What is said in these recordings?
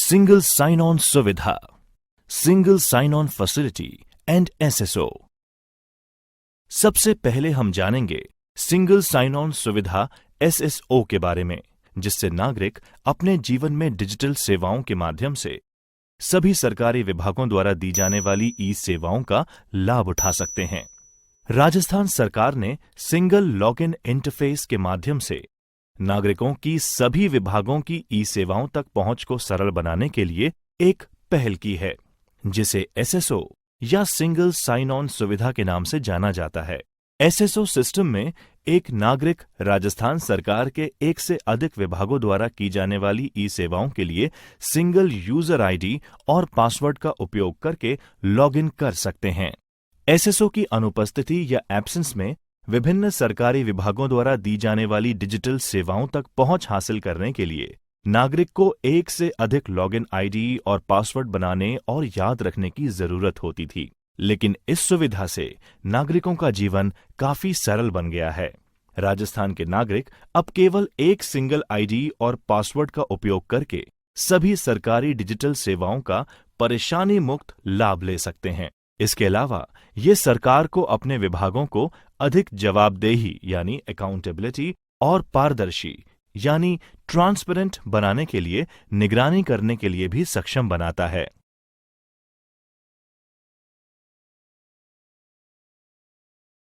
Single sign on सुविधा, single sign on facility and SSO. सबसे पहले हम जानेंगे सिंगल साइन ऑन सुविधा एसएसओ के बारे में, जिससे नागरिक अपने जीवन में डिजिटल सेवाओं के माध्यम से सभी सरकारी विभागों द्वारा दी जाने वाली ई सेवाओं का लाभ उठा सकते हैं। राजस्थान सरकार ने सिंगल लॉगिन इंटरफेस के माध्यम से नागरिकों की सभी विभागों की ई सेवाओं तक पहुंच को सरल बनाने के लिए एक पहल की है, जिसे एसएसओ या सिंगल साइन ऑन सुविधा के नाम से जाना जाता है। एसएसओ सिस्टम में एक नागरिक राजस्थान सरकार के एक से अधिक विभागों द्वारा की जाने वाली ई सेवाओं के लिए सिंगल यूजर आईडी और पासवर्ड का उपयोग करके लॉगिन कर सकते हैं। एसएसओ की अनुपस्थिति या एब्सेंस में विभिन्न सरकारी विभागों द्वारा दी जाने वाली डिजिटल सेवाओं तक पहुंच हासिल करने के लिए नागरिक को एक से अधिक लॉगिन आईडी और पासवर्ड बनाने और याद रखने की जरूरत होती थी, लेकिन इस सुविधा से नागरिकों का जीवन काफी सरल बन गया है। राजस्थान के नागरिक अब केवल एक सिंगल आईडी और पासवर्ड का उपयोग करके सभी सरकारी डिजिटल सेवाओं का परेशानी मुक्त लाभ ले सकते हैं। इसके अलावा ये सरकार को अपने विभागों को अधिक जवाबदेही यानी अकाउंटेबिलिटी और पारदर्शी यानी ट्रांसपेरेंट बनाने के लिए निगरानी करने के लिए भी सक्षम बनाता है।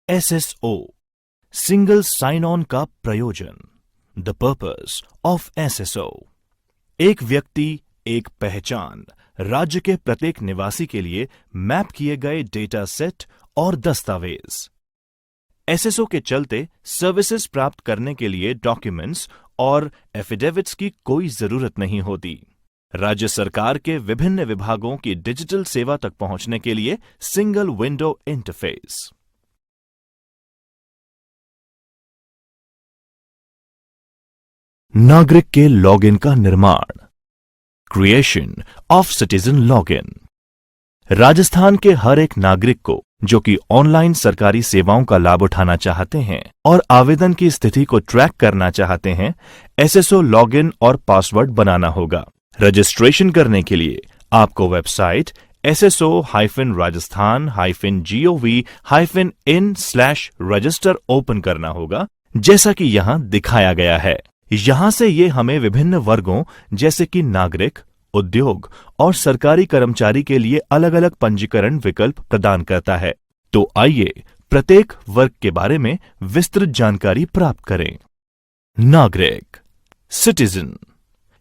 एसएसओ सिंगल साइन ऑन का प्रयोजन, द पर्पस ऑफ एसएसओ। एक व्यक्ति, एक पहचान, राज्य के प्रत्येक निवासी के लिए मैप किए गए डेटा सेट और दस्तावेज। एसएसओ के चलते सर्विसेज प्राप्त करने के लिए डॉक्यूमेंट्स और एफिडेविट्स की कोई जरूरत नहीं होती। राज्य सरकार के विभिन्न विभागों की डिजिटल सेवा तक पहुंचने के लिए सिंगल विंडो इंटरफेस। नागरिक के लॉगिन का निर्माण, creation of citizen login. Rajasthan के हर एक नागरिक को जो कि ऑनलाइन सरकारी सेवाओं का लाभ उठाना चाहते हैं और आवेदन की स्थिति को ट्रैक करना चाहते हैं, एसएसओ लॉगिन और पासवर्ड बनाना होगा। रजिस्ट्रेशन करने के लिए आपको वेबसाइट sso-rajasthan-gov-in/register ओपन करना होगा, जैसा कि यहां दिखाया गया है। यहां से ये हमें विभिन्न वर्गों जैसे कि नागरिक, उद्योग और सरकारी कर्मचारी के लिए अलग अलग पंजीकरण विकल्प प्रदान करता है। तो आइए प्रत्येक वर्ग के बारे में विस्तृत जानकारी प्राप्त करें। नागरिक, सिटीजन,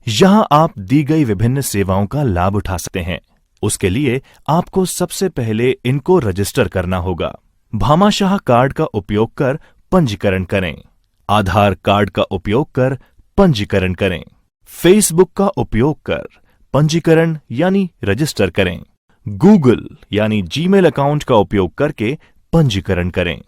यहां आप दी गई विभिन्न सेवाओं का लाभ उठा सकते हैं। उसके लिए आपको सबसे पहले इनको रजिस्टर करना होगा। भामाशाह कार्ड का उपयोग कर पंजीकरण करें। आधार कार्ड का उपयोग कर पंजीकरण करें। फेसबुक का उपयोग कर पंजीकरण यानी रजिस्टर करें। गूगल यानी जीमेल अकाउंट का उपयोग करके पंजीकरण करें।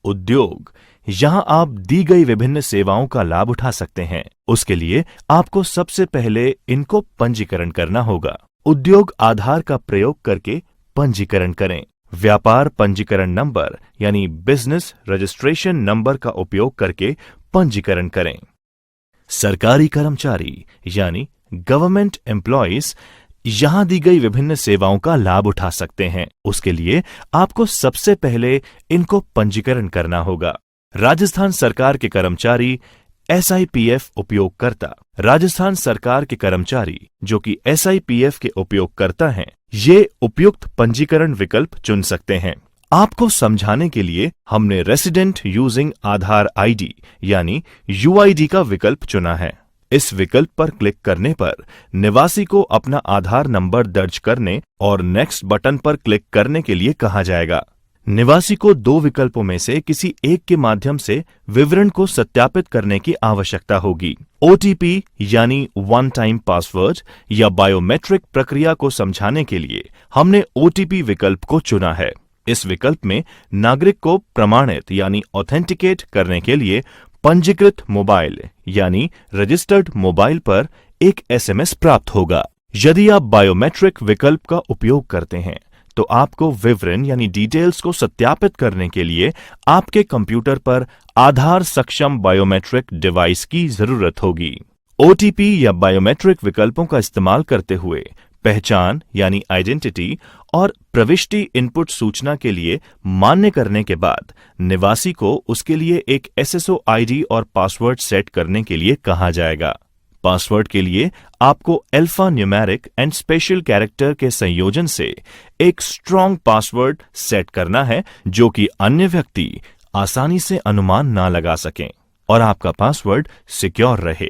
उद्योग, यहां आप दी गई विभिन्न सेवाओं का लाभ उठा सकते हैं। उसके लिए आपको सबसे पहले इनको पंजीकरण करना होगा। उद्योग आधार का प्रयोग करके पंजीकरण करें। व्यापार पंजीकरण नंबर यानी बिजनेस रजिस्ट्रेशन नंबर का उपयोग करके पंजीकरण करें। सरकारी कर्मचारी यानी गवर्नमेंट एम्प्लॉइज यहां दी गई विभिन्न सेवाओं का लाभ उठा सकते हैं। उसके लिए आपको सबसे पहले इनको पंजीकरण करना होगा। राजस्थान सरकार के कर्मचारी, एसआईपीएफ उपयोगकर्ता। राजस्थान सरकार के कर्मचारी जो कि एसआईपीएफ के उपयोगकर्ता हैं, ये उपयुक्त पंजीकरण विकल्प चुन सकते हैं। आपको समझाने के लिए हमने रेसिडेंट यूजिंग आधार आईडी यानी यूआईडी का विकल्प चुना है। इस विकल्प पर क्लिक करने पर निवासी को अपना आधार नंबर दर्ज करने और नेक्स्ट बटन पर क्लिक करने के लिए कहा जाएगा। निवासी को दो विकल्पों में से किसी एक के माध्यम से विवरण को सत्यापित करने की आवश्यकता होगी। ओटीपी यानी वन टाइम पासवर्ड या बायोमेट्रिक प्रक्रिया को समझाने के लिए हमने ओटीपी विकल्प को चुना है। इस विकल्प में नागरिक को प्रमाणित यानी ऑथेंटिकेट करने के लिए पंजीकृत मोबाइल यानी रजिस्टर्ड मोबाइल पर एक एसएमएस प्राप्त होगा। यदि आप बायोमेट्रिक विकल्प का उपयोग करते हैं तो आपको विवरण यानी डिटेल्स को सत्यापित करने के लिए आपके कंप्यूटर पर आधार सक्षम बायोमेट्रिक डिवाइस की जरूरत होगी। OTP या बायोमेट्रिक विकल्पों का इस्तेमाल करते हुए पहचान यानी आइडेंटिटी और प्रविष्टि इनपुट सूचना के लिए मान्य करने के बाद निवासी को उसके लिए एक SSO ID और पासवर्ड सेट करने के लिए कहा जाएगा। पासवर्ड के लिए आपको alpha numeric and special character के संयोजन से एक स्ट्रॉन्ग पासवर्ड सेट करना है, जो कि अन्य व्यक्ति आसानी से अनुमान ना लगा सकें और आपका पासवर्ड सिक्योर रहे।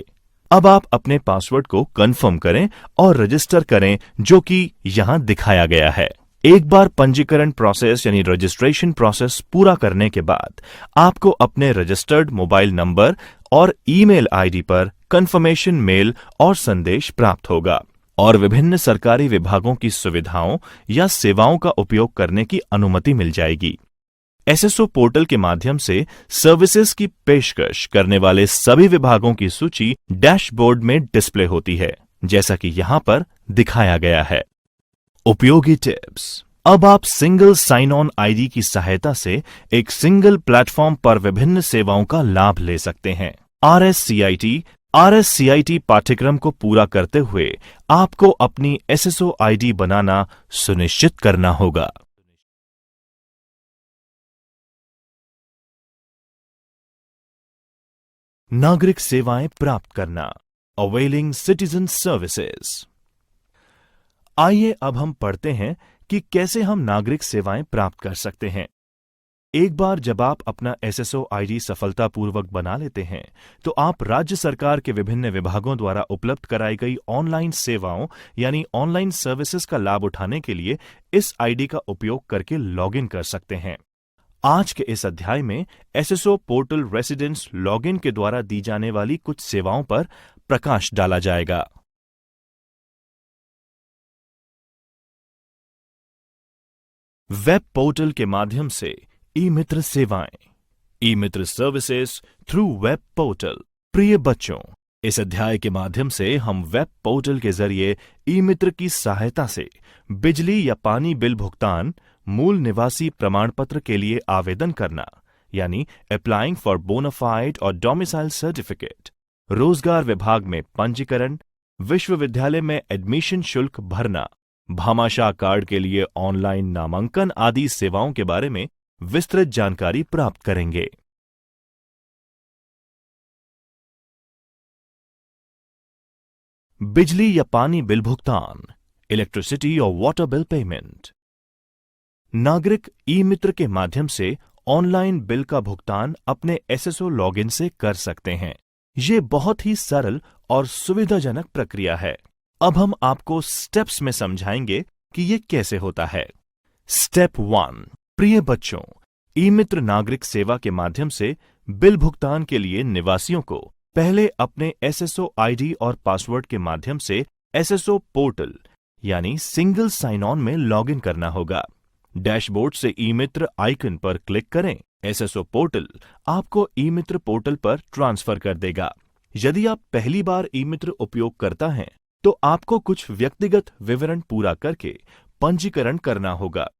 अब आप अपने पासवर्ड को कंफर्म करें और रजिस्टर करें, जो कि यहां दिखाया गया है। एक बार पंजीकरण प्रोसेस यानी रजिस्ट्रेशन प्रोसेस पूरा करने के बाद आपको अपने रजिस्टर्ड मोबाइल नंबर और ईमेल आईडी पर कंफर्मेशन मेल और संदेश प्राप्त होगा और विभिन्न सरकारी विभागों की सुविधाओं या सेवाओं का उपयोग करने की अनुमति मिल जाएगी। SSO पोर्टल के माध्यम से सर्विसेज की पेशकश करने वाले सभी विभागों की सूची डैशबोर्ड में डिस्प्ले होती है, जैसा कि यहां पर दिखाया गया है। उपयोगी टिप्स। अब आप सिंगल साइन ऑन आईडी की सहायता से एक सिंगल प्लेटफॉर्म पर विभिन्न सेवाओं का लाभ ले सकते हैं। RSCIT पाठ्यक्रम को पूरा करते हुए आपको अपनी SSO ID बनाना सुनिश्चित करना होगा। नागरिक सेवाएं प्राप्त करना, अवेलिंग सिटीजन सर्विसेज। आइए अब हम पढ़ते हैं कि कैसे हम नागरिक सेवाएं प्राप्त कर सकते हैं। एक बार जब आप अपना SSO ID सफलतापूर्वक बना लेते हैं, तो आप राज्य सरकार के विभिन्न विभागों द्वारा उपलब्ध कराई गई ऑनलाइन सेवाओं यानी ऑनलाइन सर्विसेज का लाभ उठाने के लिए इस ID का उपयोग करके लॉगिन कर सकते हैं। आज के इस अध्याय में SSO पोर्टल रेसिडेंट्स लॉगिन के द्वारा दी जाने वाली कुछ सेवाओं पर प्रकाश डाला जाएगा। वेब पोर्टल के माध्यम से ई-मित्र सेवाएं, eMitra services through web portal. प्रिय बच्चों, इस अध्याय के माध्यम से हम वेब पोर्टल के जरिए ई-मित्र की सहायता से बिजली या पानी बिल भुगतान, मूल निवासी प्रमाण पत्र के लिए आवेदन करना यानी अप्लाइंग फॉर बोनाफाइड और डोमिसाइल सर्टिफिकेट, रोजगार विभाग में पंजीकरण, विश्वविद्यालय में एडमिशन शुल्क भरना, भामाशाह कार्ड के लिए ऑनलाइन नामांकन आदि सेवाओं के बारे में विस्तृत जानकारी प्राप्त करेंगे। बिजली या पानी बिल भुगतान, इलेक्ट्रिसिटी और वाटर बिल पेमेंट। नागरिक ई-मित्र के माध्यम से ऑनलाइन बिल का भुगतान अपने SSO लॉगिन से कर सकते हैं। ये बहुत ही सरल और सुविधाजनक प्रक्रिया है। अब हम आपको स्टेप्स में समझाएंगे कि ये कैसे होता है। स्टेप 1। प्रिय बच्चों, ई-मित्र नागरिक सेवा के माध्यम से बिल भुगतान के लिए निवासियों को पहले अपने SSO ID और पासवर्ड के माध्यम से SSO पोर्टल यानी सिंगल साइन ऑन में लॉगिन करना होगा। डैशबोर्ड से ई-मित्र आइकन पर क्लिक करें। SSO पोर्टल आपको ई-मित्र पोर्टल पर ट्रांसफर कर देगा। यदि आप पहली बार ई-मित्र उपयोग करता हैं, तो आपको कुछ व्यक्तिगत विवरण पूरा करके पंजीकरण करना होगा।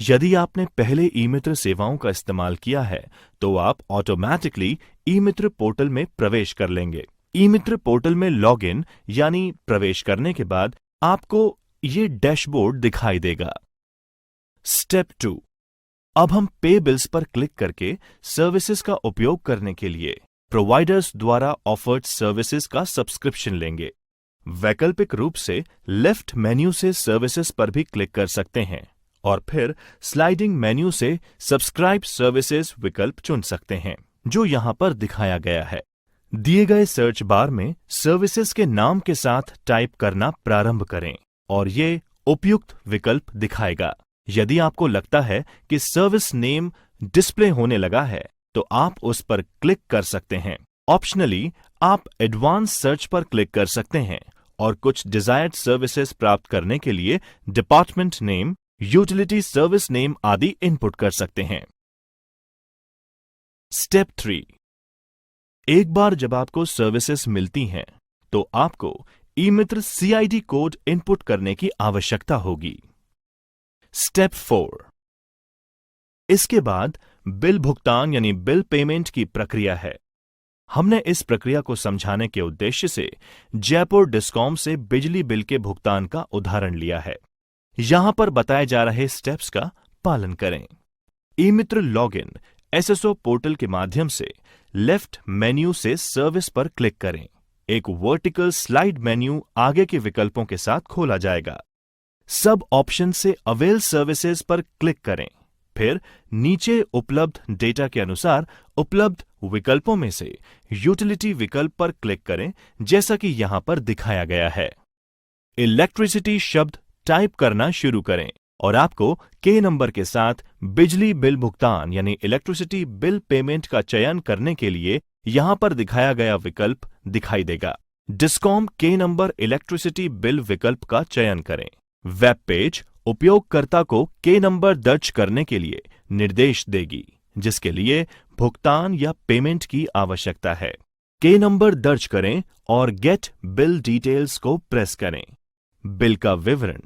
यदि आपने पहले ई-मित्र सेवाओं का इस्तेमाल किया है, तो आप ऑटोमैटिकली ई-मित्र पोर्टल में प्रवेश कर लेंगे। ई-मित्र पोर्टल में लॉगिन यानी प्रवेश करने के बाद आपको ये डैशबोर्ड दिखाई देगा। स्टेप 2। अब हम पे बिल्स पर क्लिक करके सर्विसेज का उपयोग करने के लिए प्रोवाइडर्स द्वारा ऑफर्ड सर्विसेज का सब्सक्रिप्शन लेंगे। वैकल्पिक रूप से लेफ्ट मेन्यू से सर्विसेज पर भी क्लिक कर सकते हैं और फिर स्लाइडिंग मेन्यू से सब्सक्राइब सर्विसेज विकल्प चुन सकते हैं, जो यहां पर दिखाया गया है। दिए गए सर्च बार में सर्विसेज के नाम के साथ टाइप करना प्रारंभ करें और ये उपयुक्त विकल्प दिखाएगा। यदि आपको लगता है कि सर्विस नेम डिस्प्ले होने लगा है, तो आप उस पर क्लिक कर सकते हैं। ऑप्शनली आप एडवांस सर्च पर क्लिक कर सकते हैं और कुछ डिजायर्ड सर्विसेज प्राप्त करने के लिए department name, utility service name आदि इनपुट कर सकते हैं। स्टेप 3। एक बार जब आपको सर्विसेज मिलती हैं, तो आपको ई-मित्र CID कोड इनपुट करने की आवश्यकता होगी। स्टेप 4। इसके बाद बिल भुगतान यानी बिल पेमेंट की प्रक्रिया है। हमने इस प्रक्रिया को समझाने के उद्देश्य से जयपुर डिस्कॉम से बिजली बिल के भुगतान का उदाहरण लिया है। यहां पर बताए जा रहे स्टेप्स का पालन करें। ई मित्र लॉगिन एसएसओ पोर्टल के माध्यम से लेफ्ट मेन्यू से सर्विस पर क्लिक करें। एक वर्टिकल स्लाइड मेन्यू आगे के विकल्पों के साथ खोला जाएगा। सब ऑप्शन से अवेल सर्विसेज पर क्लिक करें। फिर नीचे उपलब्ध डेटा के अनुसार उपलब्ध विकल्पों में से यूटिलिटी विकल्प पर क्लिक करें, जैसा कि यहां पर दिखाया गया है। इलेक्ट्रिसिटी शब्द टाइप करना शुरू करें और आपको के नंबर के साथ बिजली बिल भुगतान यानी इलेक्ट्रिसिटी बिल पेमेंट का चयन करने के लिए यहां पर दिखाया गया विकल्प दिखाई देगा। डिस्कॉम के नंबर इलेक्ट्रिसिटी बिल विकल्प का चयन करें। वेब पेज उपयोगकर्ता को के नंबर दर्ज करने के लिए निर्देश देगी, जिसके लिए भुगतान या पेमेंट की आवश्यकता है। के नंबर दर्ज करें और गेट बिल डिटेल्स को प्रेस करें। बिल का विवरण,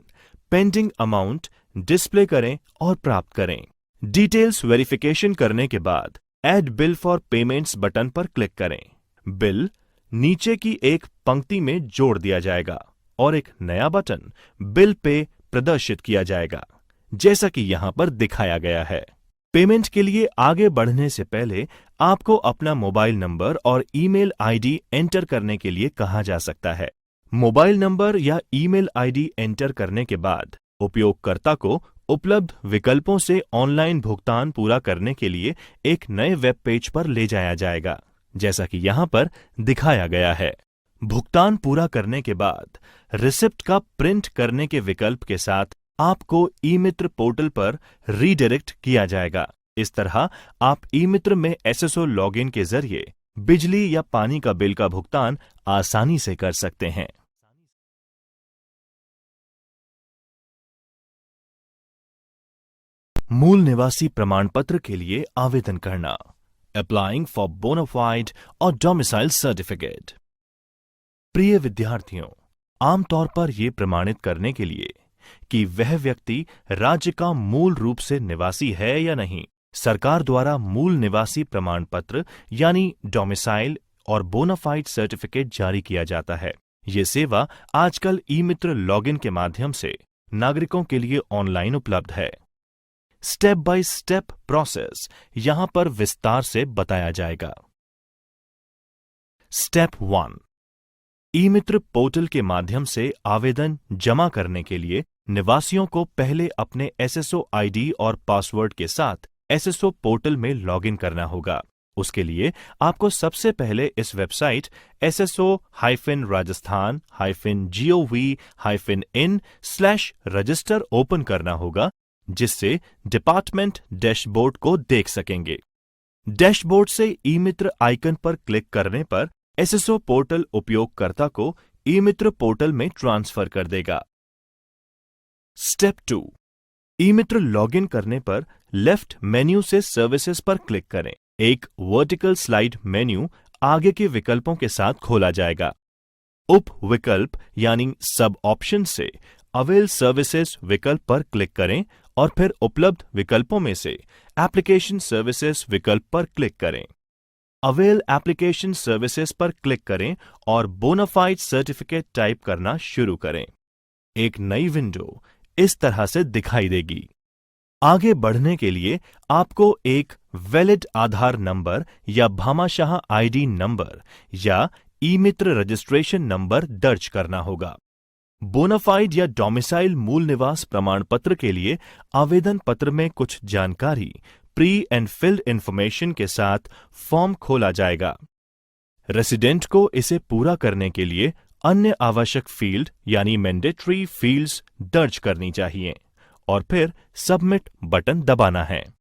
पेंडिंग अमाउंट डिस्प्ले करें और प्राप्त करें। डिटेल्स वेरिफिकेशन करने के बाद add bill for payments button पर क्लिक करें। बिल नीचे की एक पंक्ति में जोड़ दिया जाएगा और एक नया बटन बिल पे प्रदर्शित किया जाएगा, जैसा कि यहां पर दिखाया गया है। पेमेंट के लिए आगे बढ़ने से पहले आपको अपना मोबाइल नंबर और ईमेल आईडी एंटर करने के लिए कहा जा सकता है। मोबाइल नंबर या ईमेल आईडी एंटर करने के बाद उपयोगकर्ता को उपलब्ध विकल्पों से ऑनलाइन भुगतान पूरा करने के लिए एक नए वेब पेज पर ले जाया जाएगा, जैसा कि यहां पर दिखाया गया है। भुगतान पूरा करने के बाद रिसिप्ट का प्रिंट करने के विकल्प के साथ आपको ई मित्र पोर्टल पर रीडायरेक्ट किया जाएगा। इस तरह आप ई मित्र में एसएसओ लॉगिन के जरिए बिजली या पानी का बिल का भुगतान आसानी से कर सकते हैं। मूल निवासी प्रमाण पत्र के लिए आवेदन करना। अप्लाइंग फॉर बोनाफाइड और डोमिसाइल सर्टिफिकेट। प्रिय विद्यार्थियों, आमतौर पर यह प्रमाणित करने के लिए कि वह व्यक्ति राज्य का मूल रूप से निवासी है या नहीं, सरकार द्वारा मूल निवासी प्रमाण पत्र यानी डोमिसाइल और बोनाफाइड सर्टिफिकेट जारी किया जाता है। ये सेवा आजकल ई मित्र लॉगिन के माध्यम से नागरिकों के लिए ऑनलाइन उपलब्ध है। स्टेप बाय स्टेप प्रोसेस यहां पर विस्तार से बताया जाएगा। स्टेप 1, ई मित्र पोर्टल के माध्यम से आवेदन जमा करने के लिए निवासियों को पहले अपने एसएसओ आईडी और पासवर्ड के साथ एसएसओ पोर्टल में लॉगिन करना होगा। उसके लिए आपको सबसे पहले इस वेबसाइट sso-rajasthan-gov-in/register ओपन करना होगा, जिससे डिपार्टमेंट डैशबोर्ड को देख सकेंगे। डैशबोर्ड से ई मित्र आइकन पर क्लिक करने पर एसएसओ पोर्टल उपयोगकर्ता को ई मित्र पोर्टल में ट्रांसफर कर देगा। स्टेप 2, ई मित्र लॉगिन करने पर लेफ्ट मेन्यू से सर्विसेज पर क्लिक करें। एक वर्टिकल स्लाइड मेन्यू आगे के विकल्पों के साथ खोला जाएगा। उप विकल्प यानी सब ऑप्शन से अवेल सर्विसेज विकल्प पर क्लिक करें और फिर उपलब्ध विकल्पों में से एप्लीकेशन सर्विसेज विकल्प पर क्लिक करें। अवेल एप्लीकेशन सर्विसेज पर क्लिक करें और बोनाफाइड सर्टिफिकेट टाइप करना शुरू करें। एक नई विंडो इस तरह से दिखाई देगी। आगे बढ़ने के लिए आपको एक वैलिड आधार नंबर या भामाशाह आईडी नंबर या ई मित्र रजिस्ट्रेशन नंबर दर्ज करना होगा। बोनाफाइड या डोमिसाइल मूल निवास प्रमाण पत्र के लिए आवेदन पत्र में कुछ जानकारी प्री एंड फिल्ड इंफॉर्मेशन के साथ फॉर्म खोला जाएगा। रेसिडेंट को इसे पूरा करने के लिए अन्य आवश्यक फील्ड यानी मैंडेटरी फील्ड्स दर्ज करनी चाहिए और फिर सबमिट बटन दबाना है।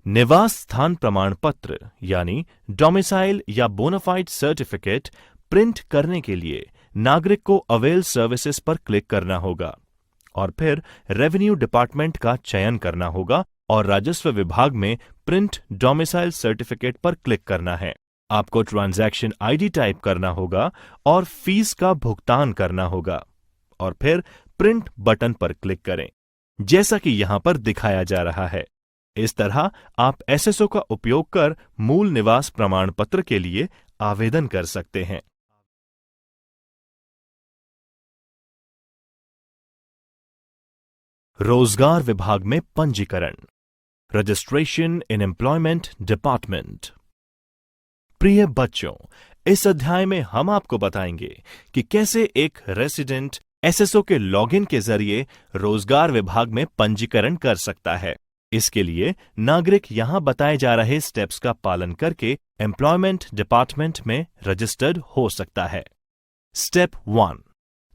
निवास स्थान प्रमाण पत्र यानी डोमिसाइल या बोनाफाइड सर्टिफिकेट प्रिंट करने के लिए नागरिक को अवेल सर्विसेज पर क्लिक करना होगा और फिर रेवेन्यू डिपार्टमेंट का चयन करना होगा और राजस्व विभाग में प्रिंट डोमिसाइल सर्टिफिकेट पर क्लिक करना है। आपको ट्रांजैक्शन आईडी टाइप करना होगा और फीस का भुगतान करना होगा और फिर प्रिंट बटन पर क्लिक करें, जैसा कि यहां पर दिखाया जा रहा है। इस तरह आप एसएसओ का उपयोग कर मूल निवास प्रमाण पत्र के लिए आवेदन कर सकते हैं। रोजगार विभाग में पंजीकरण, रजिस्ट्रेशन इन एम्प्लॉयमेंट डिपार्टमेंट। प्रिय बच्चों, इस अध्याय में हम आपको बताएंगे कि कैसे एक रेसिडेंट एसएसओ के लॉगिन के जरिए रोजगार विभाग में पंजीकरण कर सकता है। इसके लिए नागरिक यहां बताए जा रहे स्टेप्स का पालन करके एम्प्लॉयमेंट डिपार्टमेंट में रजिस्टर्ड हो सकता है। स्टेप 1,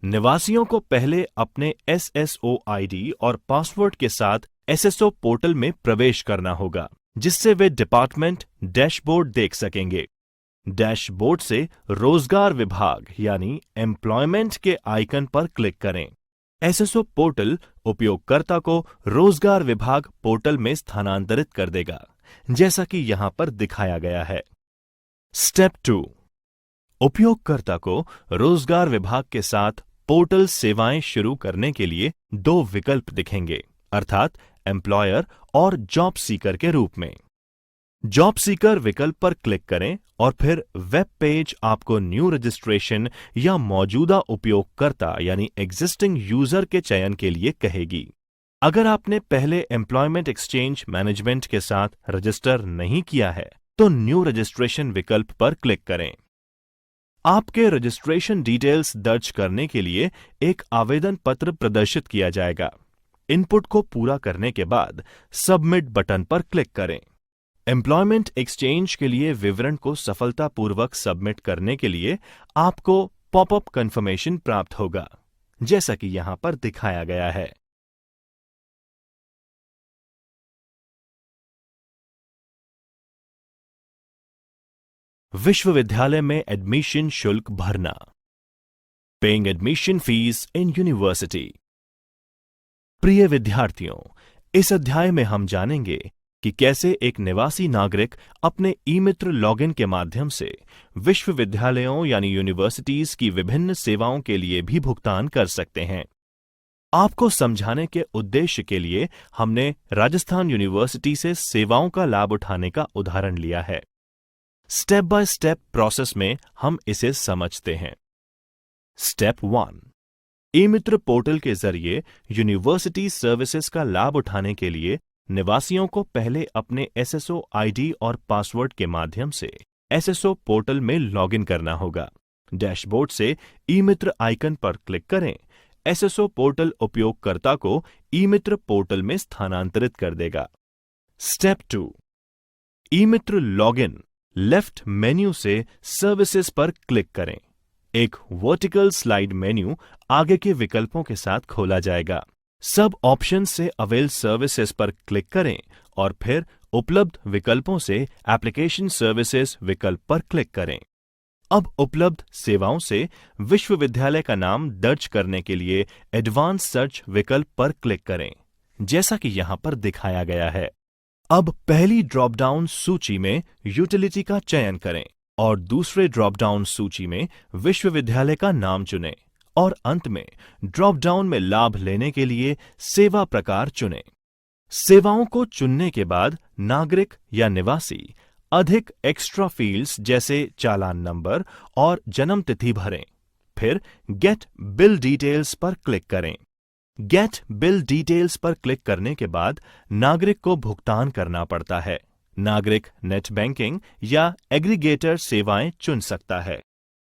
निवासियों को पहले अपने एसएसओ आईडी और पासवर्ड के साथ एसएसओ पोर्टल में प्रवेश करना होगा, जिससे वे डिपार्टमेंट डैशबोर्ड देख सकेंगे। डैशबोर्ड से रोजगार विभाग यानी एम्प्लॉयमेंट के आइकन पर क्लिक करें। एसएसओ पोर्टल उपयोगकर्ता को रोजगार विभाग पोर्टल में स्थानांतरित कर देगा, जैसा कि यहां पर दिखाया गया है। स्टेप 2, उपयोगकर्ता को रोजगार विभाग के साथ पोर्टल सेवाएं शुरू करने के लिए 2 विकल्प दिखेंगे, अर्थात एम्प्लॉयर और जॉब सीकर के रूप में। जॉब सीकर विकल्प पर क्लिक करें और फिर वेब पेज आपको न्यू रजिस्ट्रेशन या मौजूदा उपयोगकर्ता यानी एग्जिस्टिंग यूजर के चयन के लिए कहेगी। अगर आपने पहले एम्प्लॉयमेंट एक्सचेंज मैनेजमेंट के साथ रजिस्टर नहीं किया है तो न्यू रजिस्ट्रेशन विकल्प पर क्लिक करें। आपके रजिस्ट्रेशन डिटेल्स दर्ज करने के लिए एक आवेदन पत्र प्रदर्शित किया जाएगा। इनपुट को पूरा करने के बाद सबमिट बटन पर क्लिक करें। एम्प्लॉयमेंट एक्सचेंज के लिए विवरण को सफलतापूर्वक सबमिट करने के लिए आपको पॉपअप कंफर्मेशन प्राप्त होगा, जैसा कि यहां पर दिखाया गया है। विश्वविद्यालय में एडमिशन शुल्क भरना, paying admission fees in university. प्रिय विद्यार्थियों, इस अध्याय में हम जानेंगे कि कैसे एक निवासी नागरिक अपने ई-मित्र लॉगिन के माध्यम से विश्वविद्यालयों यानी यूनिवर्सिटीज की विभिन्न सेवाओं के लिए भी भुगतान कर सकते हैं। आपको समझाने के उद्देश्य के लिए हमने राजस्थान यूनिवर्सिटी से सेवाओं का लाभ उठाने का उदाहरण लिया है। स्टेप बाय स्टेप प्रोसेस में हम इसे समझते हैं। स्टेप 1, ई-मित्र पोर्टल के जरिए यूनिवर्सिटी सर्विसेज का लाभ उठाने के लिए निवासियों को पहले अपने एसएसओ आईडी और पासवर्ड के माध्यम से एसएसओ पोर्टल में लॉगिन करना होगा। डैशबोर्ड से ई-मित्र आइकन पर क्लिक करें। एसएसओ पोर्टल उपयोगकर्ता को ई-मित्र पोर्टल में स्थानांतरित कर देगा। Step 2, eMitra login left menu से सर्विसेज पर क्लिक करें। एक वर्टिकल स्लाइड मेन्यू आगे के विकल्पों के साथ खोला जाएगा। सब ऑप्शन से अवेल सर्विसेज पर क्लिक करें और फिर उपलब्ध विकल्पों से एप्लीकेशन सर्विसेज विकल्प पर क्लिक करें। अब उपलब्ध सेवाओं से विश्वविद्यालय का नाम दर्ज करने के लिए एडवांस सर्च विकल्प पर क्लिक करें, जैसा कि यहां पर दिखाया गया है। अब पहली ड्रॉप डाउन सूची में यूटिलिटी का चयन करें और दूसरे ड्रॉप डाउन सूची में विश्वविद्यालय का नाम चुनें और अंत में ड्रॉप डाउन में लाभ लेने के लिए सेवा प्रकार चुनें। सेवाओं को चुनने के बाद नागरिक या निवासी अधिक एक्स्ट्रा फील्ड्स जैसे चालान नंबर और जन्म तिथि भरें। फिर गेट बिल डिटेल्स पर क्लिक करें। गेट बिल डिटेल्स पर क्लिक करने के बाद नागरिक को भुगतान करना पड़ता है। नागरिक नेट बैंकिंग या एग्रीगेटर सेवाएं चुन सकता है,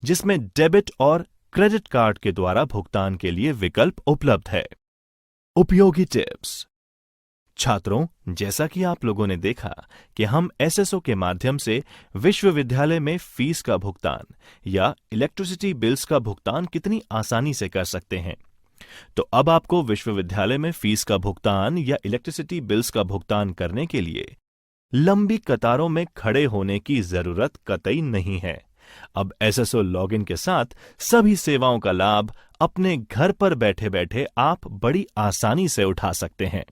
जिसमें डेबिट और क्रेडिट कार्ड के द्वारा भुगतान के लिए विकल्प उपलब्ध है। उपयोगी टिप्स। छात्रों, जैसा कि आप लोगों ने देखा कि हम एसएसओ के माध्यम से विश्वविद्यालय में फीस का भुगतान या इलेक्ट्रिसिटी बिल्स का भुगतान कितनी आसानी से कर सकते हैं, तो अब आपको विश्वविद्यालय में फीस का भुगतान या इलेक्ट्रिसिटी बिल्स का भुगतान करने के लिए लंबी कतारों में खड़े होने की जरूरत कतई नहीं है। अब एसएसओ लॉगिन के साथ सभी सेवाओं का लाभ अपने घर पर बैठे बैठे आप बड़ी आसानी से उठा सकते हैं।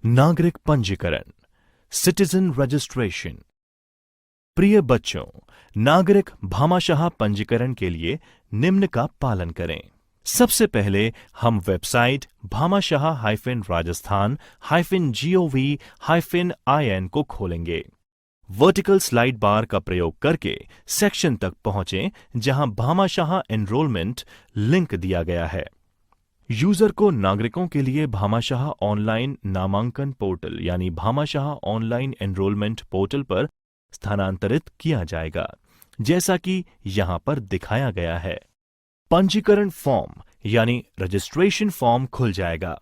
नागरिक पंजीकरण, सिटीजन रजिस्ट्रेशन। प्रिय बच्चों, नागरिक भामाशाह पंजीकरण के लिए निम्न का पालन करें। सबसे पहले हम वेबसाइट bhamashaha-rajasthan-gov-in को खोलेंगे। वर्टिकल स्लाइड बार का प्रयोग करके सेक्शन तक पहुंचें जहां भामाशाह एनरोलमेंट लिंक दिया गया है। यूजर को नागरिकों के लिए भामाशाह ऑनलाइन नामांकन पोर्टल यानी भामाशाह ऑनलाइन एनरोलमेंट पोर्टल पर स्थानांतरित किया जाएगा, जैसा कि यहां पर दिखाया गया है। पंजीकरण फॉर्म यानी रजिस्ट्रेशन फॉर्म खुल जाएगा।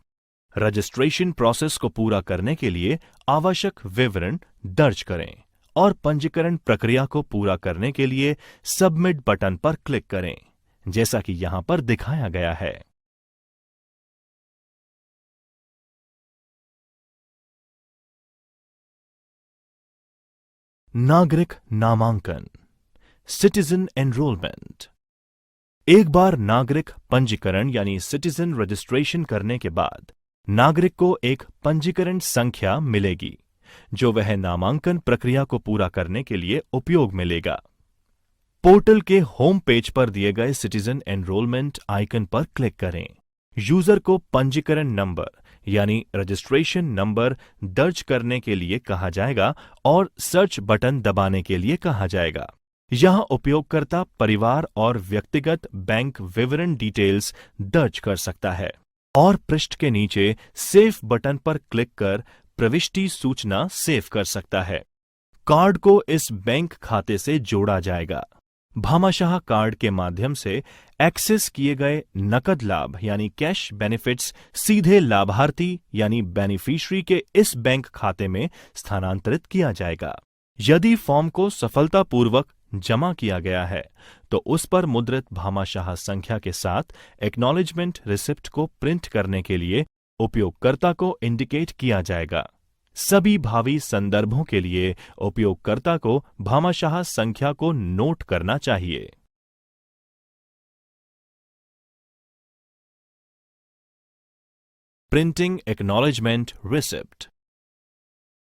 रजिस्ट्रेशन प्रोसेस को पूरा करने के लिए आवश्यक विवरण दर्ज करें और पंजीकरण प्रक्रिया को पूरा करने के लिए सबमिट बटन पर क्लिक करें, जैसा कि यहां पर दिखाया गया है। नागरिक नामांकन, सिटीजन एनरोलमेंट। एक बार नागरिक पंजीकरण यानी सिटीजन रजिस्ट्रेशन करने के बाद नागरिक को एक पंजीकरण संख्या मिलेगी, जो वह नामांकन प्रक्रिया को पूरा करने के लिए उपयोग में लेगा। पोर्टल के होम पेज पर दिए गए सिटीजन एनरोलमेंट आइकन पर क्लिक करें। यूजर को पंजीकरण नंबर यानी रजिस्ट्रेशन नंबर दर्ज करने के लिए कहा जाएगा और सर्च बटन दबाने के लिए कहा जाएगा। यहां उपयोगकर्ता परिवार और व्यक्तिगत बैंक विवरण डिटेल्स दर्ज कर सकता है और पृष्ठ के नीचे सेव बटन पर क्लिक कर प्रविष्टि सूचना सेव कर सकता है। कार्ड को इस बैंक खाते से जोड़ा जाएगा। भामाशाह कार्ड के माध्यम से एक्सेस किए गए नकद लाभ यानी कैश बेनिफिट्स सीधे लाभार्थी यानी बेनिफिशियरी के इस बैंक खाते में स्थानांतरित किया जाएगा। यदि फॉर्म को सफलतापूर्वक जमा किया गया है तो उस पर मुद्रित भामाशाह संख्या के साथ एक्नॉलेजमेंट रिसिप्ट को प्रिंट करने के लिए उपयोगकर्ता को इंडिकेट किया जाएगा। सभी भावी संदर्भों के लिए उपयोगकर्ता को भामाशाह संख्या को नोट करना चाहिए। Printing acknowledgement receipt.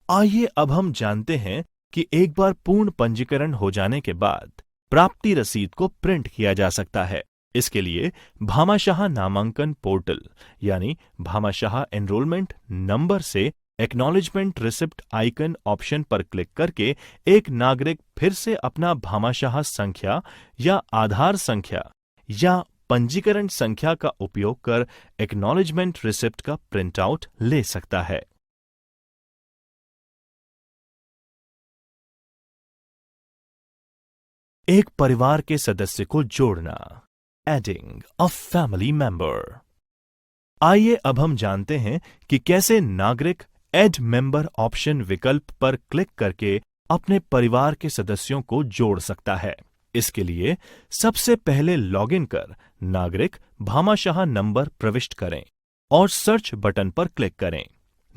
आइए अब हम जानते हैं कि एक बार पूर्ण पंजीकरण हो जाने के बाद प्राप्ति रसीद को प्रिंट किया जा सकता है। इसके लिए भामाशाह नामांकन पोर्टल यानी भामाशाह एनरोलमेंट नंबर से एक्नॉलेजमेंट रिसिप्ट आइकन ऑप्शन पर क्लिक करके एक नागरिक फिर से अपना भामाशाह संख्या या आधार संख्या या पंजीकरण संख्या का उपयोग कर एक्नॉलेजमेंट रिसिप्ट का प्रिंट आउट ले सकता है। एक परिवार के सदस्य को जोड़ना, एडिंग अ फैमिली मेंबर। आइए अब हम जानते हैं कि कैसे नागरिक एड मेंबर ऑप्शन विकल्प पर क्लिक करके अपने परिवार के सदस्यों को जोड़ सकता है। इसके लिए सबसे पहले लॉगिन कर नागरिक भामाशाह नंबर प्रविष्ट करें और सर्च बटन पर क्लिक करें।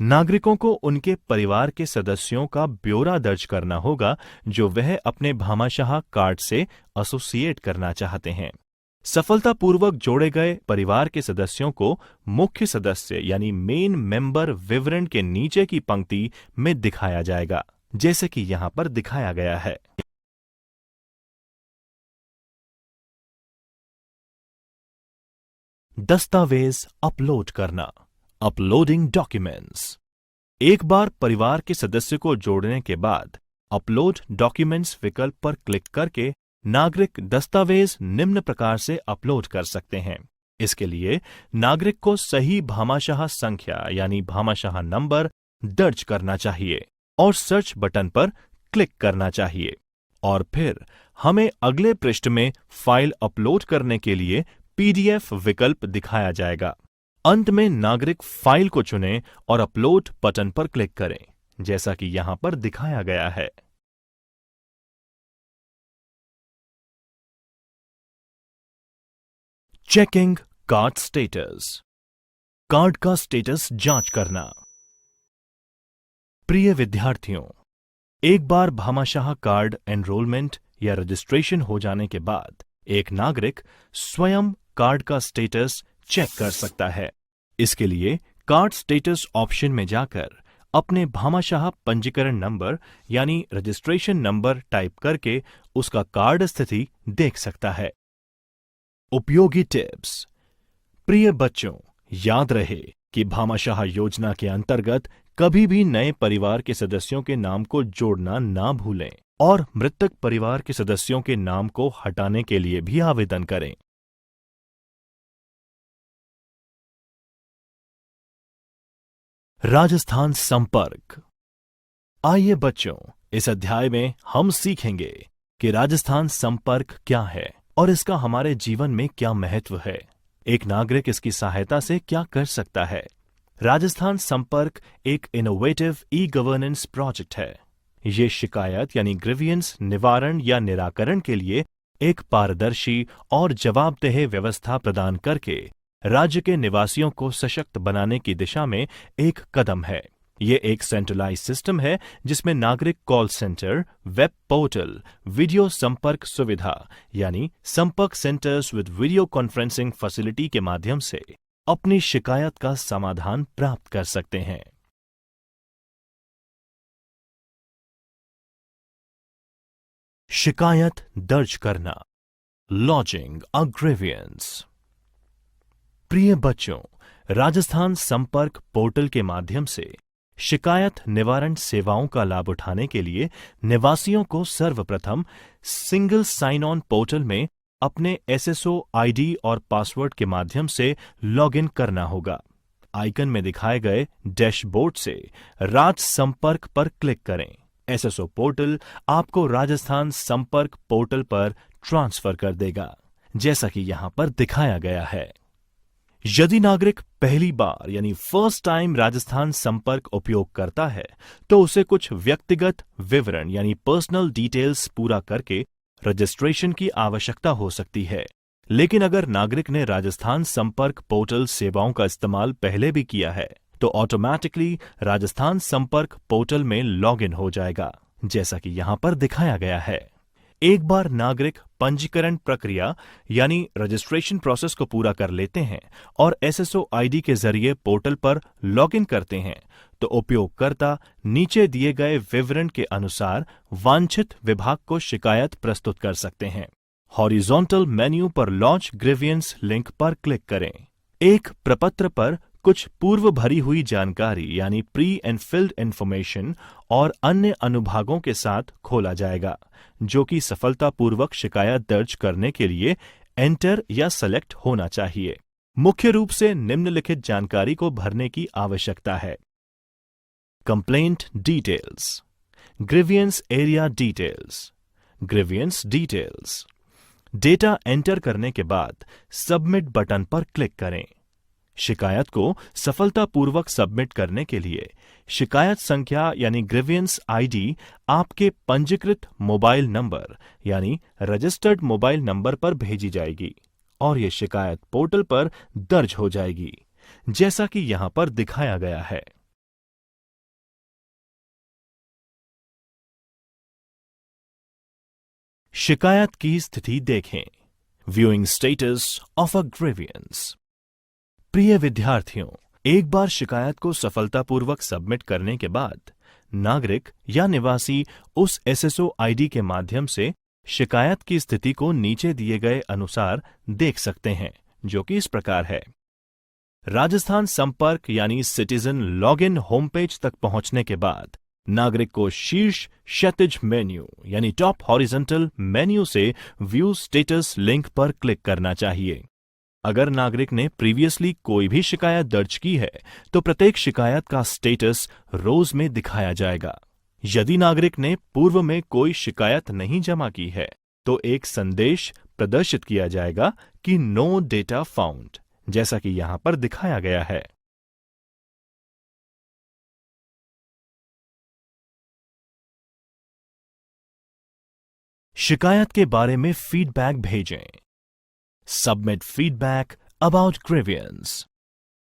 नागरिकों को उनके परिवार के सदस्यों का ब्यौरा दर्ज करना होगा जो वह अपने भामाशाह कार्ड से एसोसिएट करना चाहते हैं। सफलतापूर्वक जोड़े गए परिवार के सदस्यों को मुख्य सदस्य यानी मेन मेंबर विवरण के नीचे की पंक्ति में दिखाया जाएगा, जैसे कि यहां पर दिखाया गया है। दस्तावेज अपलोड करना, अपलोडिंग डॉक्यूमेंट्स। एक बार परिवार के सदस्य को जोड़ने के बाद अपलोड डॉक्यूमेंट्स विकल्प पर क्लिक करके नागरिक दस्तावेज निम्न प्रकार से अपलोड कर सकते हैं। इसके लिए नागरिक को सही भामाशाह संख्या यानी भामाशाह नंबर दर्ज करना चाहिए और सर्च बटन पर क्लिक करना चाहिए और फिर हमें अगले पृष्ठ में फाइल अपलोड करने के लिए पीडीएफ विकल्प दिखाया जाएगा। अंत में नागरिक फाइल को चुनें और अपलोड बटन पर क्लिक करें, जैसा कि यहां पर दिखाया गया है। चेकिंग कार्ड स्टेटस, कार्ड का स्टेटस जांच करना। प्रिय विद्यार्थियों, एक बार भामाशाह कार्ड एनरोलमेंट या रजिस्ट्रेशन हो जाने के बाद एक नागरिक स्वयं कार्ड का स्टेटस चेक कर सकता है। इसके लिए कार्ड स्टेटस ऑप्शन में जाकर अपने भामाशाह पंजीकरण नंबर यानी रजिस्ट्रेशन नंबर टाइप करके उसका कार्ड स्थिति देख सकता है। उपयोगी टिप्स। प्रिय बच्चों, याद रहे कि भामाशाह योजना के अंतर्गत कभी भी नए परिवार के सदस्यों के नाम को जोड़ना ना भूलें और मृतक परिवार के सदस्यों के नाम को हटाने के लिए भी आवेदन करें। राजस्थान संपर्क। आइए बच्चों, इस अध्याय में हम सीखेंगे कि राजस्थान संपर्क क्या है और इसका हमारे जीवन में क्या महत्व है। एक नागरिक इसकी सहायता से क्या कर सकता है। राजस्थान संपर्क एक इनोवेटिव ई गवर्नेंस प्रोजेक्ट है। ये शिकायत यानी ग्रीवियंस निवारण या निराकरण के लिए एक पारदर्शी और जवाबदेह व्यवस्था प्रदान करके राज्य के निवासियों को सशक्त बनाने की दिशा में एक कदम है। ये एक सेंट्रलाइज सिस्टम है जिसमें नागरिक call centre, web portal, video संपर्क सुविधा यानी संपर्क centres with video conferencing facility के माध्यम से अपनी शिकायत का समाधान प्राप्त कर सकते हैं। शिकायत दर्ज करना, लॉजिंग अ ग्रीवियंस। प्रिय बच्चों, राजस्थान संपर्क पोर्टल के माध्यम से शिकायत निवारण सेवाओं का लाभ उठाने के लिए निवासियों को सर्वप्रथम सिंगल साइन ऑन पोर्टल में अपने एसएसओ आईडी और पासवर्ड के माध्यम से लॉगिन करना होगा। आइकन में दिखाए गए डैशबोर्ड से राज संपर्क पर क्लिक करें। एसएसओ पोर्टल आपको राजस्थान संपर्क पोर्टल पर ट्रांसफर कर देगा, जैसा कि यहां पर दिखाया गया है। यदि नागरिक पहली बार यानी फर्स्ट टाइम राजस्थान संपर्क उपयोग करता है तो उसे कुछ व्यक्तिगत विवरण यानी पर्सनल डिटेल्स पूरा करके रजिस्ट्रेशन की आवश्यकता हो सकती है। लेकिन अगर नागरिक ने राजस्थान संपर्क पोर्टल सेवाओं का इस्तेमाल पहले भी किया है तो ऑटोमेटिकली राजस्थान संपर्क पोर्टल में लॉगिन हो जाएगा, जैसा कि यहां पर दिखाया गया है। एक बार नागरिक पंजीकरण प्रक्रिया यानी रजिस्ट्रेशन प्रोसेस को पूरा कर लेते हैं और एसएसओ आईडी के जरिए पोर्टल पर लॉगिन करते हैं तो उपयोगकर्ता नीचे दिए गए विवरण के अनुसार वांछित विभाग को शिकायत प्रस्तुत कर सकते हैं। हॉरिजॉन्टल मेन्यू पर लॉन्च ग्रीवियंस लिंक पर क्लिक करें। एक प्रपत्र पर कुछ पूर्व भरी हुई जानकारी यानी प्री एंड फिल्ड इंफॉर्मेशन और अन्य अनुभागों के साथ खोला जाएगा, जो कि सफलतापूर्वक शिकायत दर्ज करने के लिए एंटर या सेलेक्ट होना चाहिए। मुख्य रूप से निम्नलिखित जानकारी को भरने की आवश्यकता है। Complaint details, grievance area details, grievance details. Data enter करने के बाद सबमिट बटन पर क्लिक करें। शिकायत को सफलतापूर्वक सबमिट करने के लिए शिकायत संख्या यानी ग्रीवियंस आईडी आपके पंजीकृत मोबाइल नंबर यानी रजिस्टर्ड मोबाइल नंबर पर भेजी जाएगी और ये शिकायत पोर्टल पर दर्ज हो जाएगी, जैसा कि यहां पर दिखाया गया है। शिकायत की स्थिति देखें। Viewing status of a grievance. प्रिय विद्यार्थियों, एक बार शिकायत को सफलतापूर्वक सबमिट करने के बाद नागरिक या निवासी उस एसएसओ आईडी के माध्यम से शिकायत की स्थिति को नीचे दिए गए अनुसार देख सकते हैं, जो कि इस प्रकार है। राजस्थान संपर्क यानी सिटीजन लॉगिन होम पेज तक पहुंचने के बाद नागरिक को शीर्ष क्षैतिज मेन्यू यानी टॉप हॉरिजॉन्टल मेन्यू से व्यू स्टेटस लिंक पर क्लिक करना चाहिए। अगर नागरिक ने प्रीवियसली कोई भी शिकायत दर्ज की है तो प्रत्येक शिकायत का स्टेटस रोज में दिखाया जाएगा। यदि नागरिक ने पूर्व में कोई शिकायत नहीं जमा की है तो एक संदेश प्रदर्शित किया जाएगा कि नो डेटा फाउंड, जैसा कि यहां पर दिखाया गया है। शिकायत के बारे में फीडबैक भेजें। Submit feedback about grievance.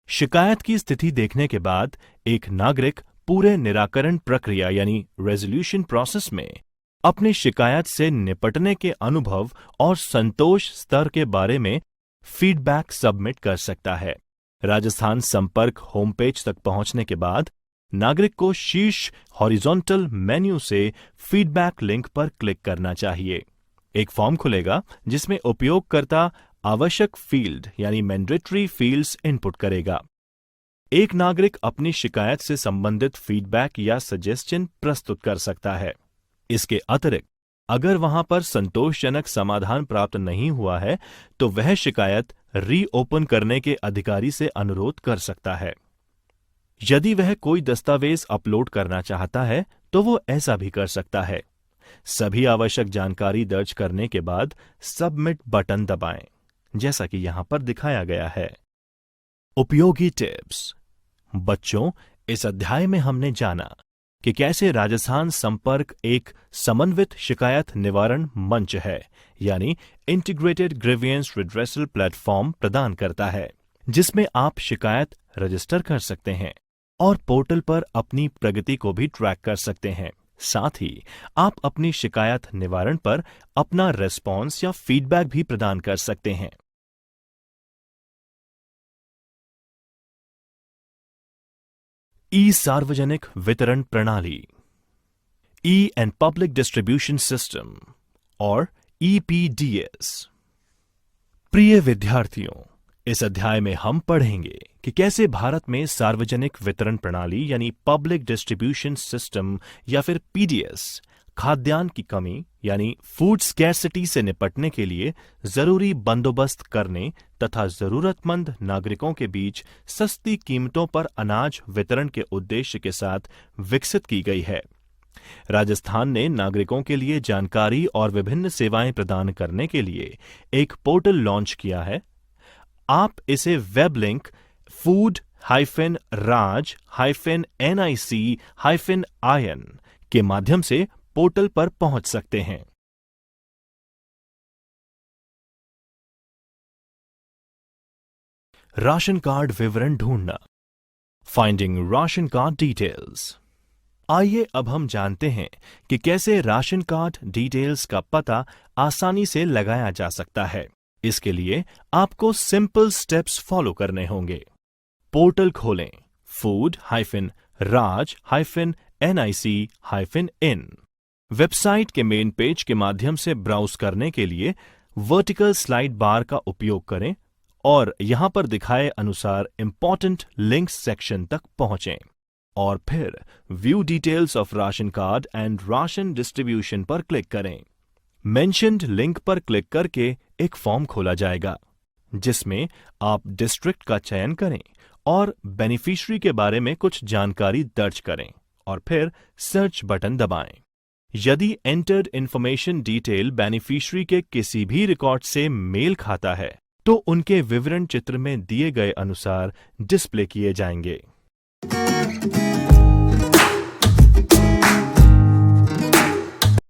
शिकायत की स्थिति देखने के बाद एक नागरिक पूरे निराकरण प्रक्रिया यानी रेजोल्यूशन प्रोसेस में अपनी शिकायत से निपटने के अनुभव और संतोष स्तर के बारे में फीडबैक सबमिट कर सकता है। राजस्थान संपर्क होम पेज तक पहुंचने के बाद नागरिक को शीर्ष हॉरिजॉन्टल मेन्यू से फीडबैक लिंक पर क्लिक करना चाहिए। एक फॉर्म खुलेगा जिसमें उपयोगकर्ता आवश्यक फील्ड यानी मैंडेटरी फील्ड्स इनपुट करेगा। एक नागरिक अपनी शिकायत से संबंधित फीडबैक या सजेशन प्रस्तुत कर सकता है। इसके अतिरिक्त अगर वहां पर संतोषजनक समाधान प्राप्त नहीं हुआ है तो वह शिकायत रीओपन करने के अधिकारी से अनुरोध कर सकता है। यदि वह कोई दस्तावेज अपलोड करना चाहता है तो वो ऐसा भी कर सकता है। सभी आवश्यक जानकारी दर्ज करने के बाद सबमिट बटन दबाएं, जैसा कि यहां पर दिखाया गया है। उपयोगी टिप्स। बच्चों, इस अध्याय में हमने जाना कि कैसे राजस्थान संपर्क एक समन्वित शिकायत निवारण मंच है, यानी इंटीग्रेटेड ग्रीवियंस रिड्रेसल प्लेटफॉर्म प्रदान करता है, जिसमें आप शिकायत रजिस्टर कर सकते हैं और पोर्टल पर अपनी प्रगति को भी ट्रैक कर सकते हैं। साथ ही आप अपनी शिकायत निवारण पर अपना रेस्पॉन्स या फीडबैक भी प्रदान कर सकते हैं। ई सार्वजनिक वितरण प्रणाली, E and public distribution system और EPDS। प्रिय विद्यार्थियों, इस अध्याय में हम पढ़ेंगे कि कैसे भारत में सार्वजनिक वितरण प्रणाली यानी पब्लिक डिस्ट्रीब्यूशन सिस्टम या फिर PDS खाद्यान्न की कमी यानी फूड स्कैर्सिटी से निपटने के लिए जरूरी बंदोबस्त करने तथा जरूरतमंद नागरिकों के बीच सस्ती कीमतों पर अनाज वितरण के उद्देश्य के साथ विकसित की गई है। राजस्थान ने नागरिकों के लिए जानकारी और विभिन्न सेवाएं प्रदान करने के लिए एक पोर्टल लॉन्च किया है। आप इसे वेब लिंक food-raj-nic-in के माध्यम से पोर्टल पर पहुंच सकते हैं। राशन कार्ड विवरण ढूंढना, फाइंडिंग राशन कार्ड डिटेल्स। आइए अब हम जानते हैं कि कैसे राशन कार्ड डिटेल्स का पता आसानी से लगाया जा सकता है। इसके लिए आपको सिंपल स्टेप्स फॉलो करने होंगे। पोर्टल खोलें food-raj-nic-in। वेबसाइट के मेन पेज के माध्यम से ब्राउज करने के लिए वर्टिकल स्लाइड बार का उपयोग करें और यहां पर दिखाए अनुसार इंपॉर्टेंट लिंक्स सेक्शन तक पहुंचें और फिर view details of ration card and ration distribution पर क्लिक करें। मेंशन्ड लिंक पर क्लिक करके एक फॉर्म खोला जाएगा, जिसमें आप डिस्ट्रिक्ट का चयन करें और बेनिफिशियरी के बारे में कुछ जानकारी दर्ज करें और फिर सर्च बटन दबाएं। यदि एंटर्ड इंफॉर्मेशन डिटेल बेनिफिशियरी के किसी भी रिकॉर्ड से मेल खाता है तो उनके विवरण चित्र में दिए गए अनुसार डिस्प्ले किए जाएंगे।